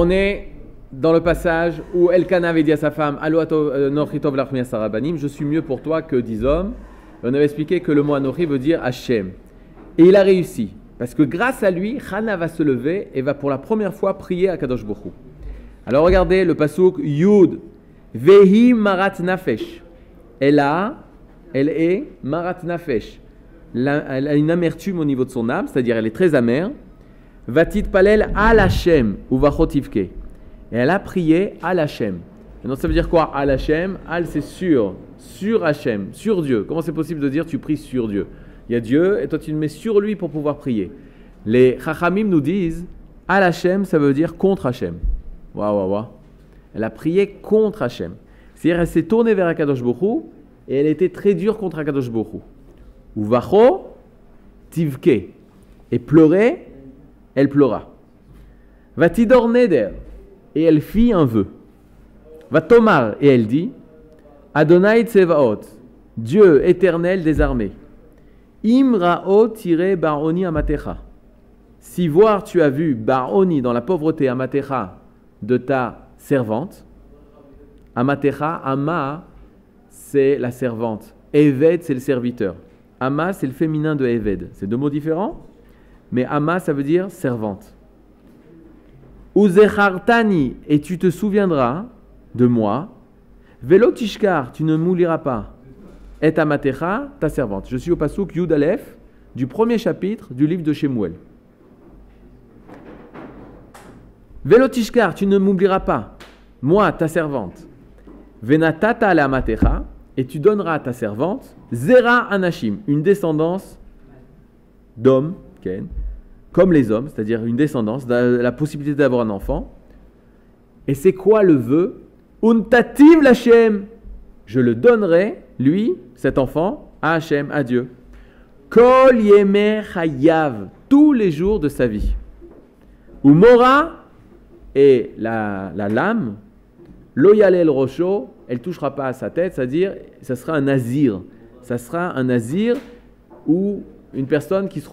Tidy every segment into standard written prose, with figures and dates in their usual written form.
On est dans le passage où Elkana avait dit à sa femme Anochi lach mi-asara banim, je suis mieux pour toi que 10 hommes. Et on avait expliqué que le mot Anochi veut dire Hachem. Et il a réussi. Parce que grâce à lui, Hana va se lever et va pour la première fois prier à Kadosh Baruch Hu. Alors regardez le pasuk Yud. Vehi marat nafesh. Elle est marat nafesh. Elle a une amertume au niveau de son âme, c'est-à-dire elle est très amère. Vatit palel al Hashem ou vachotivke. Et elle a prié al Hashem. Donc ça veut dire quoi al Hashem? Al c'est sur Hashem, sur Dieu. Comment c'est possible de dire tu pries sur Dieu? Il y a Dieu et toi tu le mets sur lui pour pouvoir prier. Les Chachamim nous disent al Hashem ça veut dire contre Hashem. Waouh. Elle a prié contre Hashem. C'est-à-dire elle s'est tournée vers Akadosh Baruch Hu et elle était très dure contre Akadosh Baruch Hu. Ou vacho tivke. Et pleurer. Elle pleura. Va tidor neder, et elle fit un vœu. Va tomar, et elle dit, Adonai tsevaot, Dieu éternel des armées. Imrao tire baroni amatecha. Si voir tu as vu baroni dans la pauvreté amatecha de ta servante, amatecha, ama c'est la servante, eved c'est le serviteur. Ama c'est le féminin de eved. C'est deux mots différents? Mais Ama, ça veut dire servante. Uzechartani, et tu te souviendras de moi. Velo tishkar, tu ne m'oublieras pas. Et amatecha, ta servante. Je suis au pasuk Yud Aleph du premier chapitre du livre de Shemuel. Velo tishkar, tu ne m'oublieras pas. Moi, ta servante. Venatata la amatecha, et tu donneras à ta servante Zera anashim, une descendance d'hommes. Comme les hommes, c'est-à-dire une descendance, la possibilité d'avoir un enfant. Et c'est quoi le vœu? Untativ l'Hachem. Je le donnerai, lui, cet enfant, à Hachem, à Dieu. Kol yemer chayav, tous les jours de sa vie. Ou mora, et la lame, lo yalel rocho, elle ne touchera pas à sa tête, c'est-à-dire, ça sera un nazir. Ça sera un nazir où une personne qui se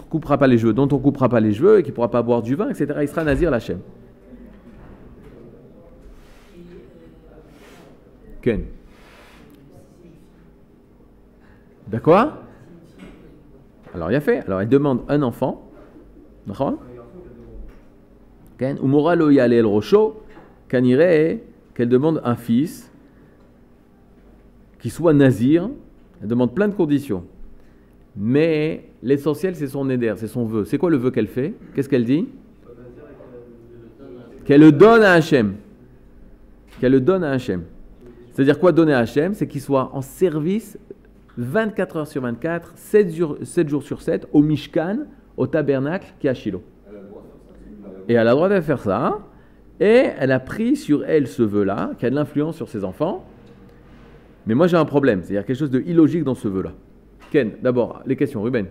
coupera pas les cheveux, dont on coupera pas les cheveux et qui pourra pas boire du vin, etc. Il sera nazir l'Hachem. Ken. D'accord? Alors il a fait. Alors elle demande un enfant. D'accord? Ken. Umora lo yale el rocho. Kanire qu'elle demande un fils qui soit nazir. Elle demande plein de conditions. Mais l'essentiel, c'est son éder, c'est son vœu. C'est quoi le vœu qu'elle fait? Qu'est-ce qu'elle dit? Qu'elle le donne à Hachem. Qu'elle le donne à Hachem. C'est-à-dire quoi donner à Hachem? C'est qu'il soit en service 24 heures sur 24, 7 jours sur 7, au Mishkan, au tabernacle qui est à Shiloh. Et elle a le droit de faire ça. Et elle a pris sur elle ce vœu-là, qui a de l'influence sur ses enfants. Mais moi j'ai un problème, c'est-à-dire quelque chose de illogique dans ce vœu-là. Ken, d'abord, les questions, Ruben.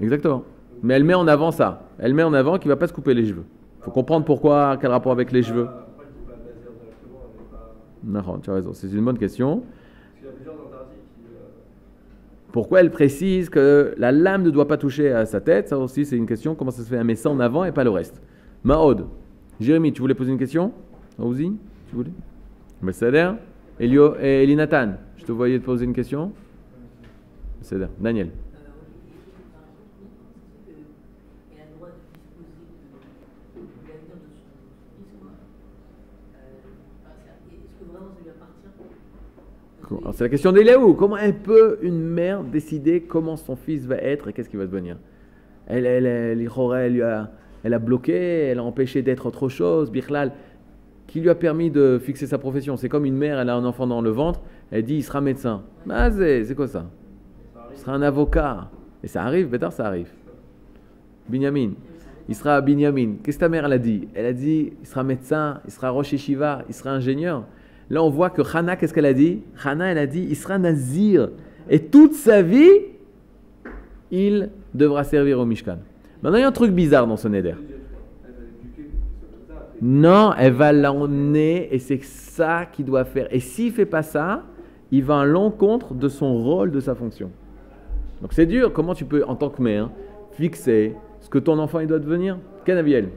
Exactement. Mais elle met en avant ça. Elle met en avant qu'il ne va pas se couper les cheveux. Il faut comprendre pourquoi, quel rapport avec les cheveux. Non, tu as raison, c'est une bonne question. Pourquoi elle précise que la lame ne doit pas toucher à sa tête? Ça aussi, c'est une question. Comment ça se fait? Elle met ça en avant et pas le reste. Mahod. Jérémy, tu voulais poser une question? Ozi, tu voulais? Besséder. Elio et Elinatan, je te voyais te poser une question? Besséder. Daniel. Alors, c'est la question d'Eliaou. Comment elle peut, une mère, décider comment son fils va être et qu'est-ce qu'il va devenir? Elle a bloqué, elle a empêché d'être autre chose, Bichlal, qui lui a permis de fixer sa profession. C'est comme une mère, elle a un enfant dans le ventre, elle dit il sera médecin. Ah, c'est quoi ça? Il sera un avocat. Et ça arrive, Bétar, ça arrive. Binyamin, il sera Binyamin. Qu'est-ce que ta mère elle a dit? Elle a dit il sera médecin, il sera Rosh Yeshiva, il sera ingénieur. Là, on voit que Hana, qu'est-ce qu'elle a dit? Hana, elle a dit il sera nazir. Et toute sa vie, il devra servir au Mishkan. Maintenant, il y a un truc bizarre dans ce neder. Non, elle va l'emmener et c'est ça qu'il doit faire. Et s'il ne fait pas ça, il va à l'encontre de son rôle, de sa fonction. Donc c'est dur. Comment tu peux, en tant que mère, fixer ce que ton enfant il doit devenir? Canaviel.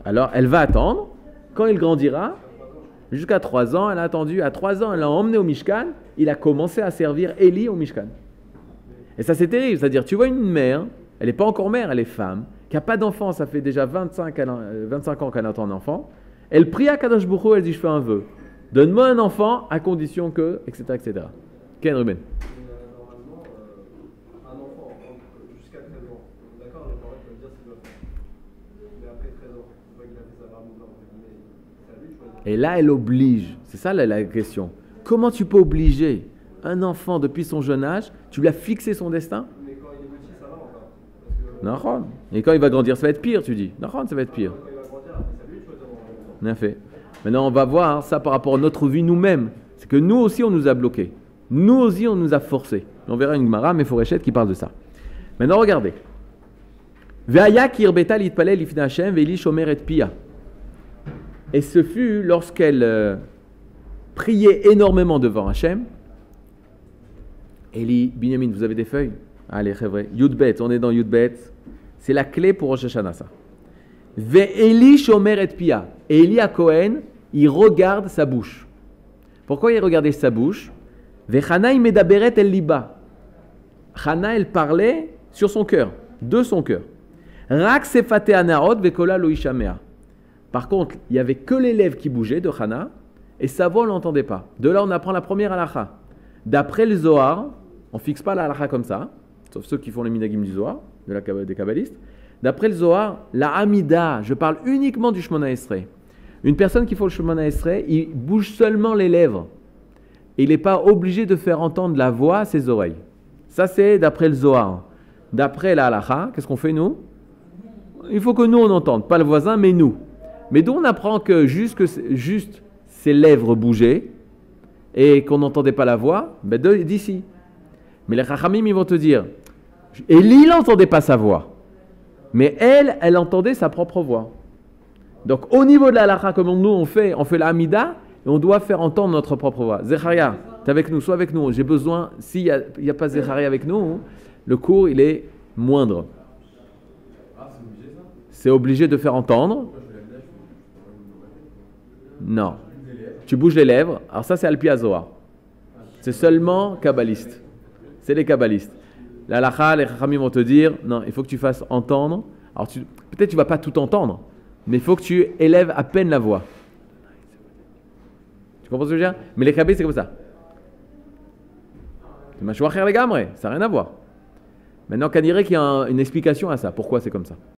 Alors elle va attendre. Quand il grandira, jusqu'à 3 ans, elle a attendu. À 3 ans, elle l'a emmené au Mishkan. Il a commencé à servir Élie au Mishkan. Et ça c'est terrible. C'est-à-dire, tu vois une mère, elle n'est pas encore mère, elle est femme, qui n'a pas d'enfant, ça fait déjà 25 ans qu'elle attend un enfant. Elle prie à Kadosh Baruch Hu, elle dit, je fais un vœu. Donne-moi un enfant à condition que, etc. etc. Ken Ruben. Normalement, un enfant jusqu'à 13 ans, d'accord, le parent peut dire ce qu'il doit faire. Mais après 13 ans, tu vois qu'il a fait sa barbe blanche, c'est à lui de choisir. Et là, elle oblige. C'est ça la question. Comment tu peux obliger un enfant depuis son jeune âge? Tu lui as fixé son destin? Mais quand il est petit, ça va encore. Non. Et quand il va grandir, ça va être pire, tu dis. Non, ça va être pire. Quand il va grandir, après, c'est à lui de choisir. Bien fait. Maintenant, on va voir ça par rapport à notre vie nous-mêmes. C'est que nous aussi, on nous a bloqués. Nous aussi, on nous a forcés. On verra une Gemara, mais Foréchette qui parle de ça. Maintenant, regardez. Ve'aya kirbeta litpalel ifna Hashem ve'ili shomer et pia. Et ce fut lorsqu'elle priait énormément devant Hashem. Eli, Binyamin, vous avez des feuilles? Allez, c'est vrai. Yudbet, on est dans Yudbet. C'est la clé pour Rosh Hashanah, ça. Ve'eli shomer et pia. Et Eli à Cohen, il regarde sa bouche. Pourquoi il regardait sa bouche? Ve'chana il medaberet el liba. Chana, elle parlait sur son cœur, de son cœur. Rak sefate anaot ve'kola lo ishamea. Par contre, il n'y avait que les lèvres qui bougeaient de Chana, et sa voix, on ne l'entendait pas. De là, on apprend la première halakha. D'après le Zohar, on ne fixe pas la halakha comme ça, sauf ceux qui font les minagim du Zohar, des kabbalistes. D'après le Zohar, la Hamida, je parle uniquement du Shemona Esrei. Une personne qui fait le Shemona Esrei, il bouge seulement les lèvres. Et il n'est pas obligé de faire entendre la voix à ses oreilles. Ça, c'est d'après le Zohar. D'après la halakha, qu'est-ce qu'on fait nous? Il faut que nous, on entende. Pas le voisin, mais nous. Mais d'où on apprend que juste ses lèvres bougeaient et qu'on n'entendait pas la voix? Ben d'ici. Mais les Chachamim, ils vont te dire, Élie n'entendait pas sa voix. Mais elle entendait sa propre voix. Donc, au niveau de la halakha, comme nous, on fait la Hamida, et on doit faire entendre notre propre voix. Zecharia, tu es avec nous, sois avec nous. J'ai besoin, s'il n'y a pas Zecharia avec nous, le cours, il est moindre. C'est obligé de faire entendre. Non. Tu bouges les lèvres. Alors ça, c'est Alpi Zohar. C'est seulement kabbaliste. C'est les kabbalistes. La halakha, les chachamim vont te dire, non, il faut que tu fasses entendre. Alors peut-être tu ne vas pas tout entendre, mais il faut que tu élèves à peine la voix. Tu comprends ce que je veux dire? Mais les kabbalistes, c'est comme ça. C'est machouacher les gamres, ça n'a rien à voir. Maintenant, qu'on dirait qu'il y a une explication à ça. Pourquoi c'est comme ça?